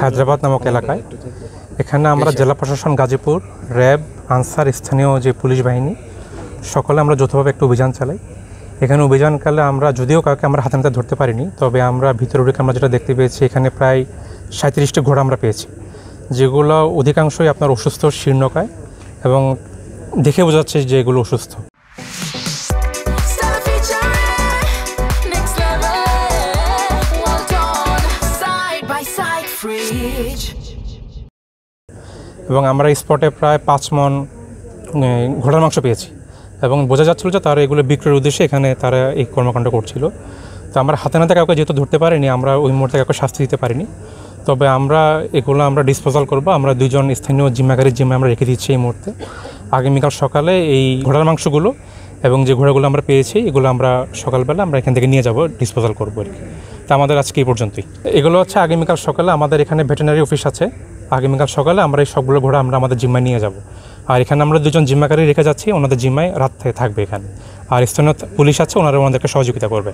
হায়দ্রাবাদ নামক এলাকায় এখানে আমরা জেলা প্রশাসন গাজীপুর, র্যাব, আনসার, স্থানীয় যে পুলিশ বাহিনী সকলে আমরা যৌথভাবে একটা অভিযান চালাই। এখানে অভিযানকালে আমরা যদিও কাউকে আমরা হাতে নাতে ধরতে পারিনি, তবে আমরা ভিতরে ঢুকে আমরা যেটা দেখতে পেয়েছি এখানে প্রায় 37টি ঘোড়া আমরা পেয়েছি, যেগুলো অধিকাংশই আপনার অসুস্থ, শীর্ণকায় এবং দেখে বোঝা যাচ্ছে যে এগুলো অসুস্থ। এবং আমরা স্পটে প্রায় 5 মণ ঘোড়ার মাংস পেয়েছি এবং বোঝা যাচ্ছিল যে তারা এগুলো বিক্রির উদ্দেশ্যে এখানে তারা এই কর্মকাণ্ড করছিল। তো আমরা হাতে নাতে কাউকে যেহেতু ধরতে পারিনি, আমরা ওই মুহূর্তে কাউকে শাস্তি দিতে পারিনি, তবে আমরা এগুলো আমরা ডিসপোজাল করব। আমরা 2 জন স্থানীয় জিম্মাগারির জিম্মায় আমরা রেখে দিচ্ছি এই মুহূর্তে। আগামীকাল সকালে এই ঘোড়ার মাংসগুলো এবং যে ঘোড়াগুলো আমরা পেয়েছি এগুলো আমরা সকালবেলা আমরা এখান থেকে নিয়ে যাব, ডিসপোজাল করবো আর কি। তো আমাদের আজকে এই পর্যন্তই। এগুলো হচ্ছে আগামীকাল সকালে আমাদের এখানে ভেটেরিনারি অফিস আছে, আগামীকাল সকালে আমরা এই সবগুলো ঘোড়া আমরা আমাদের জিম্মায় নিয়ে যাব। আর এখানে আমরা 2 জন জিম্মাগারি রেখে যাচ্ছি, ওনাদের জিম্মায় রাত থাকবে এখানে। আর স্থানীয় পুলিশ আছে, ওনারা ওনাদেরকে সহযোগিতা করবে।